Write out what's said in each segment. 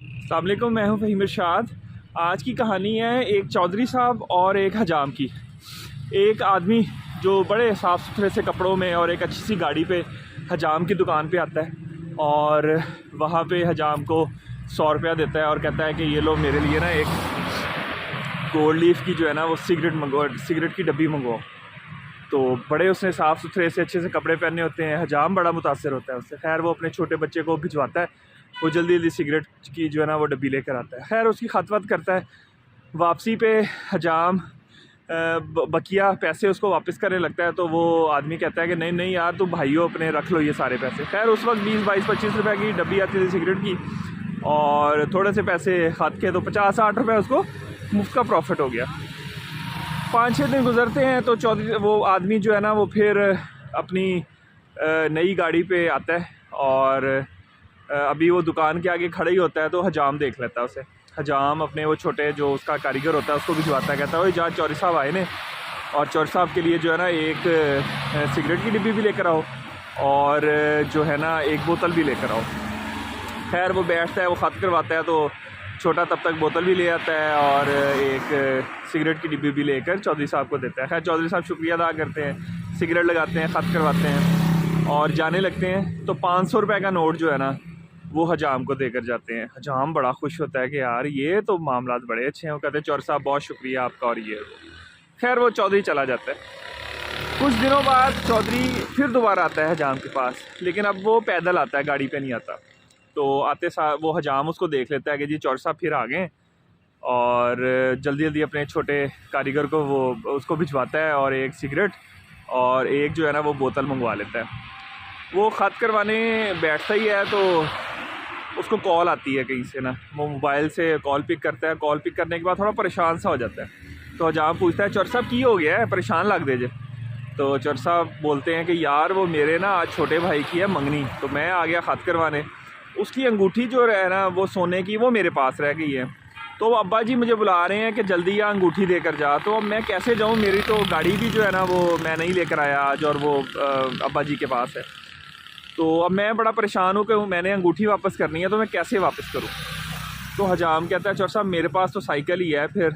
अस्सलाम वालेकुम, मैं हूं फ़हीम इरशाद। आज की कहानी है एक चौधरी साहब और एक हजाम की। एक आदमी जो बड़े साफ़ सुथरे से कपड़ों में और एक अच्छी सी गाड़ी पे हजाम की दुकान पे आता है और वहाँ पे हजाम को 100 रुपया देता है और कहता है कि ये लो मेरे लिए ना एक गोल्ड लीफ की जो है ना वो सिगरेट की डब्बी मंगवाओ। तो बड़े उसने साफ़ सुथरे से अच्छे से कपड़े पहने होते हैं। हजाम बड़ा मुतासर होता है उससे। खैर वो अपने छोटे बच्चे को भिजवाता है, वो जल्दी जल्दी सिगरेट की जो है ना वो डब्बी लेकर आता है। खैर उसकी खतवत करता है। वापसी पे हजाम बकिया पैसे उसको वापस करने लगता है। तो वो आदमी कहता है कि नहीं नहीं यार तुम भाइयों अपने रख लो ये सारे पैसे। खैर उस वक्त 20-22-25 रुपये की डब्बी आती थी सिगरेट की और थोड़े से पैसे खत के तो 50-60 रुपये उसको मुफ्त का प्रॉफिट हो गया। 5-6 दिन गुजरते हैं तो चौधरी वो आदमी जो है ना वो फिर अपनी नई गाड़ी पे आता है और अभी वो दुकान के आगे खड़ा ही होता है तो हजाम देख लेता है उसे। हजाम अपने वो छोटे जो उसका कारीगर होता है उसको भिजवाता है, कहता है ओए जा चौधरी साहब आए ने और चौधरी साहब के लिए जो है ना एक सिगरेट की डिब्बी भी लेकर आओ और जो है ना एक बोतल भी लेकर आओ। खैर वो बैठता है, वो ख़त करवाता है तो छोटा तब तक बोतल भी ले आता है और एक सिगरेट की डिब्बी भी लेकर चौधरी साहब को देता है। खैर चौधरी साहब शुक्रिया अदा करते हैं, सिगरेट लगाते हैं, ख़त करवाते हैं और जाने लगते हैं। तो 500 रुपये का नोट जो है ना वो हजाम को देकर जाते हैं। हजाम बड़ा खुश होता है कि यार ये तो मामलात बड़े अच्छे हैं। वो कहते हैं चौधरी साहब बहुत शुक्रिया आपका और ये। खैर वो चौधरी चला जाता है। कुछ दिनों बाद चौधरी फिर दोबारा आता है हजाम के पास, लेकिन अब वो पैदल आता है, गाड़ी पे नहीं आता। तो आते साथ वो हजाम उसको देख लेता है कि जी चौधरी साहब फिर आ गए और जल्दी जल्दी अपने छोटे कारीगर को वो उसको भिजवाता है और एक सिगरेट और एक जो है ना वो बोतल मंगवा लेता है। वो ख़त करवाने बैठता ही है तो उसको कॉल आती है कहीं से ना। वो मोबाइल से कॉल पिक करता है। कॉल पिक करने के बाद थोड़ा परेशान सा हो जाता है। तो हजाम पूछता है चौधरी साहब की हो गया है, परेशान लग दीजिए। तो चौधरी साहब बोलते हैं कि यार वो मेरे ना आज छोटे भाई की है मंगनी, तो मैं आ गया ख़त करवाने। उसकी अंगूठी जो है ना वो सोने की वो मेरे पास रह गई है। तो अब्बा जी मुझे बुला रहे हैं कि जल्दी यहाँ अंगूठी देकर जा। तो अब मैं कैसे जाऊँ, मेरी तो गाड़ी भी जो है ना वो मैं नहीं लेकर आया आज और वो अब्बा जी के पास है। तो अब मैं बड़ा परेशान हूँ कि मैंने अंगूठी वापस करनी है, तो मैं कैसे वापस करूँ। तो हजाम कहता है चौधरी साहब मेरे पास तो साइकिल ही है फिर,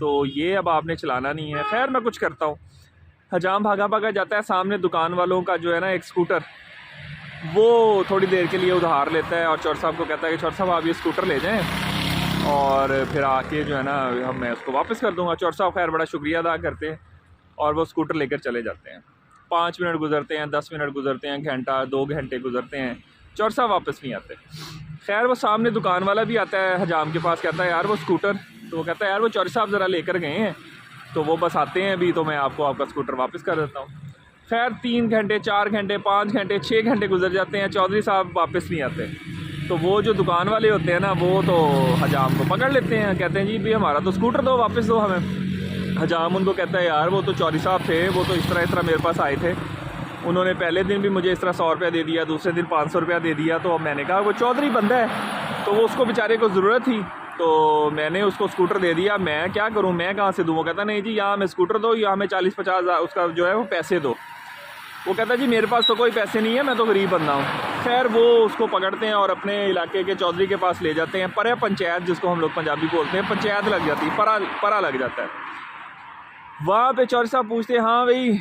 तो ये अब आपने चलाना नहीं है। खैर मैं कुछ करता हूँ। हजाम भागा भागा जाता है। सामने दुकान वालों का जो है ना एक स्कूटर वो थोड़ी देर के लिए उधार लेता है और चौधरी साहब को कहता है कि चौधरी साहब आप ये स्कूटर ले जाएं और फिर आके जो है ना मैं उसको वापस कर दूंगा। चौधरी साहब खैर बड़ा शुक्रिया अदा करते हैं और वो स्कूटर लेकर चले जाते हैं। 5 मिनट गुजरते हैं, 10 मिनट गुजरते हैं, घंटा 2 घंटे गुजरते हैं, चौधरी साहब वापस नहीं आते। खैर वो सामने दुकान वाला भी आता है हजाम के पास, कहता है यार वो स्कूटर। तो वो कहता है यार वो चौधरी साहब ज़रा लेकर गए हैं, तो वो बस आते हैं अभी, तो मैं आपको आपका स्कूटर वापस कर देता हूँ। खैर 3 घंटे, 4 घंटे, 5 घंटे, 6 घंटे गुजर जाते हैं, चौधरी साहब वापस नहीं आते। तो वो जो दुकान वाले होते हैं ना वो तो हजाम को पकड़ लेते हैं, कहते हैं जी भाई हमारा तो स्कूटर दो, वापस दो हमें। हजाम उनको कहता है यार वो तो चौधरी साहब थे, वो तो इस तरह मेरे पास आए थे, उन्होंने पहले दिन भी मुझे इस तरह 100 रुपया दे दिया, दूसरे दिन 500 रुपया दे दिया। तो मैंने कहा वो चौधरी बंदा है तो वो उसको बेचारे को ज़रूरत थी, तो मैंने उसको स्कूटर दे दिया, मैं क्या करूं, मैं कहाँ से दूं। वो कहता नहीं जी यहाँ हमें स्कूटर दो, यहाँ हमें 40-50 हज़ार उसका जो है वो पैसे दो। वो कहता जी मेरे पास तो कोई पैसे नहीं है, मैं तो गरीब बंदा हूँ। खैर वो उसको पकड़ते हैं और अपने इलाके के चौधरी के पास ले जाते हैं। पर पंचायत जिसको हम लोग पंजाबी बोलते हैं, पंचायत लग जाती है, परा लग जाता है। वहाँ पे चौधरी साहब पूछते हैं हाँ भाई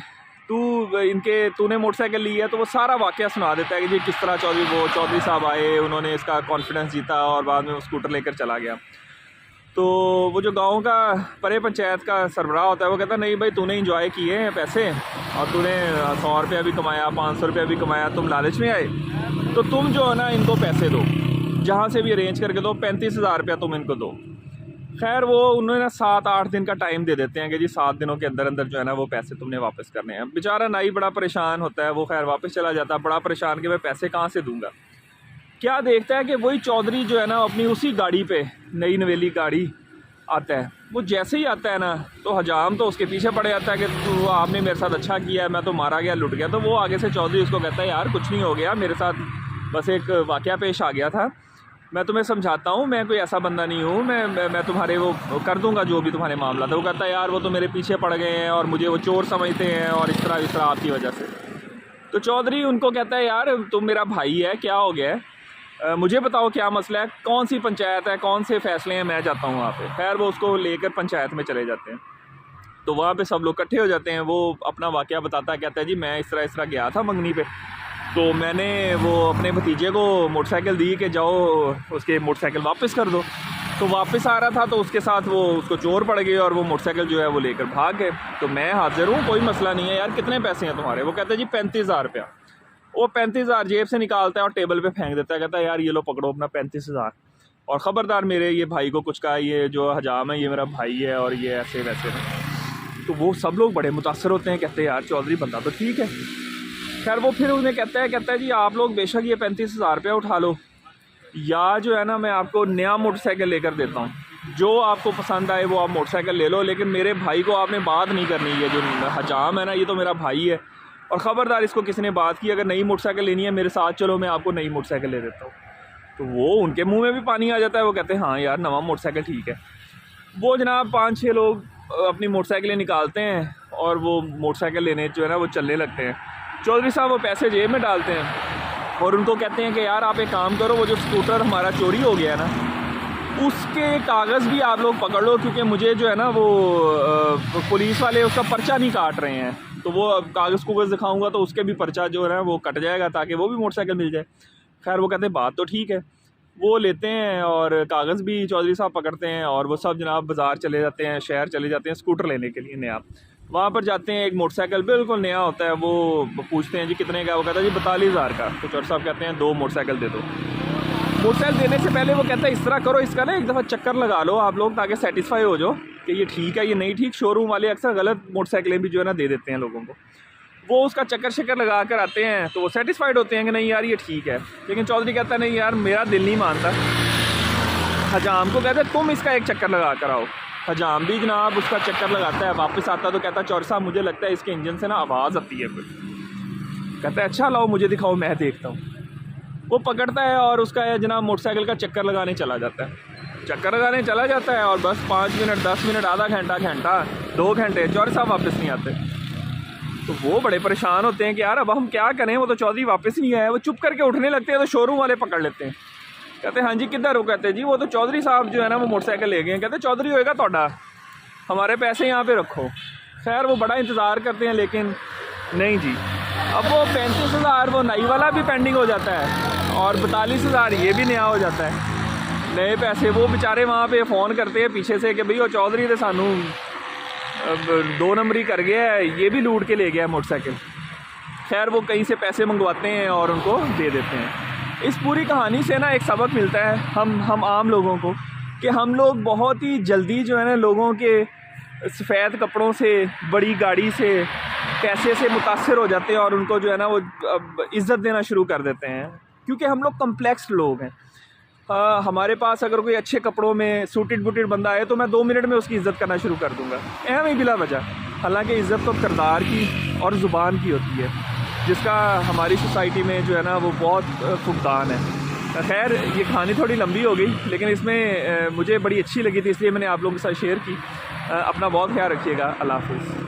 तूने मोटरसाइकिल ली है। तो वो सारा वाक़या सुना देता है कि जी किस तरह चौधरी साहब आए, उन्होंने इसका कॉन्फिडेंस जीता और बाद में वो स्कूटर लेकर चला गया। तो वो जो गांव का परे पंचायत का सरबराह होता है वो कहता है नहीं भाई तूने इंजॉय किए हैं पैसे और तूने 100 रुपया भी कमाया, 500 रुपया भी कमाया, तुम लालच में आए, तो तुम जो है ना इनको पैसे दो, जहाँ से भी अरेंज करके दो, 35,000 रुपया तुम इनको दो। खैर वो उन्होंने 7-8 दिन का टाइम दे देते हैं कि जी 7 दिनों के अंदर अंदर जो है ना वो पैसे तुमने वापस करने हैं। बेचारा नाई बड़ा परेशान होता है, वो खैर वापस चला जाता है बड़ा परेशान कि मैं पैसे कहाँ से दूंगा। क्या देखता है कि वही चौधरी जो है ना अपनी उसी गाड़ी पे, नई नवेली गाड़ी आता है। वो जैसे ही आता है ना तो हजाम तो उसके पीछे पड़ जाता है कि तो आपने मेरे साथ अच्छा किया है, मैं तो मारा गया, लुट गया। तो वो आगे से चौधरी उसको कहता है यार कुछ नहीं हो गया, मेरे साथ बस एक वाक़या पेश आ गया था, मैं तुम्हें समझाता हूँ, मैं कोई ऐसा बंदा नहीं हूँ, मैं तुम्हारे वो कर दूंगा जो भी तुम्हारे मामला था। वो कहता है यार वो तो मेरे पीछे पड़ गए हैं और मुझे वो चोर समझते हैं और इस तरह आपकी वजह से। तो चौधरी उनको कहता है यार तुम मेरा भाई है, क्या हो गया है। मुझे बताओ क्या मसला है, कौन सी पंचायत है, कौन से फ़ैसले हैं, मैं जाता हूँ वहाँ पे। खैर वो उसको लेकर पंचायत में चले जाते हैं। तो वहाँ पे सब लोग इकट्ठे हो जाते हैं। वो अपना वाक़या बताता है, कहता है जी मैं इस तरह गया था मंगनी पे, तो मैंने वो अपने भतीजे को मोटरसाइकिल दी कि जाओ उसके मोटरसाइकिल वापस कर दो। तो वापस आ रहा था तो उसके साथ वो उसको चोर पड़ गए और वो मोटरसाइकिल जो है वो लेकर भाग गए। तो मैं हाजिर हूँ, कोई मसला नहीं है यार, कितने पैसे हैं तुम्हारे? वो कहते हैं जी 35,000 रुपया। वो 35,000 जेब से निकालता है और टेबल पे फेंक देता है, कहता है यार ये लो पकड़ो अपना 35,000, और ख़बरदार मेरे ये भाई को कुछ कहा, ये जो हजाम है ये मेरा भाई है और ये ऐसे वैसे नहीं। तो वो सब लोग बड़े मुतासर होते हैं, कहते हैं यार चौधरी बंदा तो ठीक है। खैर वो फिर उन्हें कहता है जी आप लोग बेशक ये 35,000 रुपया उठा लो, या जो है ना मैं आपको नया मोटरसाइकिल लेकर देता हूँ, जो आपको पसंद आए वो आप मोटरसाइकिल ले लो, लेकिन मेरे भाई को आपने बात नहीं करनी। ये जो हजाम है ना ये तो मेरा भाई है, और ख़बरदार इसको किसी ने बात की, अगर नई मोटरसाइकिल लेनी है मेरे साथ चलो, मैं आपको नई मोटरसाइकिल ले देता हूँ। तो वो उनके मुंह में भी पानी आ जाता है। वो कहते हैं हाँ यार नवा मोटरसाइकिल ठीक है। वो जनाब 5-6 लोग अपनी मोटरसाइकिलें निकालते हैं और वो मोटरसाइकिल लेने जो है ना वो चलने लगते हैं। चौधरी साहब वो पैसे जेब में डालते हैं और उनको कहते हैं कि यार आप एक काम करो, वो जो स्कूटर हमारा चोरी हो गया है ना उसके कागज़ भी आप लोग पकड़ लो, क्योंकि मुझे जो है ना वो पुलिस वाले उसका पर्चा नहीं काट रहे हैं, तो वो कागज़ कुगज़ दिखाऊंगा तो उसके भी पर्चा जो है ना वो कट जाएगा ताकि वो भी मोटरसाइकिल मिल जाए। खैर वो कहते हैं बात तो ठीक है। वो लेते हैं और कागज़ भी चौधरी साहब पकड़ते हैं और वो सब जनाब बाज़ार चले जाते हैं, शहर चले जाते हैं स्कूटर लेने के लिए नया। वहाँ पर जाते हैं, एक मोटरसाइकिल बिल्कुल नया होता है। वो पूछते हैं जी कितने का? वो कहता है जी 42,000 का। तो चौधरी साहब कहते हैं 2 मोटरसाइकिल दे दो। मोटरसाइकिल देने से पहले वो कहता है इस तरह करो, इसका ना एक दफ़ा चक्कर लगा लो आप लोग, ताकि सेटिस्फाई हो जाओ कि ये ठीक है ये नहीं ठीक। शोरूम वाले अक्सर गलत मोटरसाइकिलें भी जो है ना दे देते हैं लोगों को। वो उसका चक्कर लगा कर आते हैं तो वो सेटिस्फाइड होते हैं कि नहीं यार ये ठीक है। लेकिन चौधरी कहता है नहीं यार मेरा दिल नहीं मानता। हजाम को कहता है तुम इसका एक चक्कर लगा कर आओ। हजाम भी जनाब उसका चक्कर लगाता है, वापस आता तो कहता है चौधरी साहब मुझे लगता है इसके इंजन से ना आवाज़ आती है। फिर कहता है अच्छा लाओ मुझे दिखाओ मैं देखता हूँ। वो पकड़ता है और उसका जनाब मोटरसाइकिल का चक्कर लगाने चला जाता है और बस 5 मिनट 10 मिनट आधा घंटा 2 घंटे चौधरी साहब वापस नहीं आते। तो वो बड़े परेशान होते हैं कि यार अब हम क्या करें, वो तो चौधरी वापस नहीं आया। वो चुप करके उठने लगते हैं तो शोरूम वाले पकड़ लेते हैं, कहते हैं हाँ जी किधर हो? कहते हैं जी वो तो चौधरी साहब जो है ना वो मोटरसाइकिल ले गए। कहते चौधरी होएगा तोड़ा, हमारे पैसे यहाँ पे रखो। खैर वो बड़ा इंतज़ार करते हैं लेकिन नहीं जी। अब वो 35,000 वो नई वाला भी पेंडिंग हो जाता है और 42,000 ये भी नया हो जाता है, नए पैसे। वो बेचारे वहाँ पे फ़ोन करते हैं पीछे से कि भाई वो चौधरी तो सानू 2 नंबरी कर गया है, ये भी लूट के ले गया मोटरसाइकिल। खैर वो कहीं से पैसे मंगवाते हैं और उनको दे देते हैं। इस पूरी कहानी से ना एक सबक मिलता है हम आम लोगों को कि हम लोग बहुत ही जल्दी जो है ना लोगों के सफ़ेद कपड़ों से, बड़ी गाड़ी से, पैसे से मुतासर हो जाते हैं और उनको जो है ना वो इज़्ज़त देना शुरू कर देते हैं, क्योंकि हम लोग कम्प्लेक्स लोग हैं। हमारे पास अगर कोई अच्छे कपड़ों में सूटेड बूटेड बंदा आए तो मैं 2 मिनट में उसकी इज़्ज़त करना शुरू कर दूँगा, अहम ही बिला वजह। हालांकि इज़्ज़त तो किरदार की और ज़ुबान की होती है, जिसका हमारी सोसाइटी में जो है ना वो बहुत फुकदान है। खैर ये कहानी थोड़ी लंबी हो गई लेकिन इसमें मुझे बड़ी अच्छी लगी थी, इसलिए मैंने आप लोगों के साथ शेयर की। अपना बहुत ख्याल रखिएगा। अल्लाह हाफ़िज़।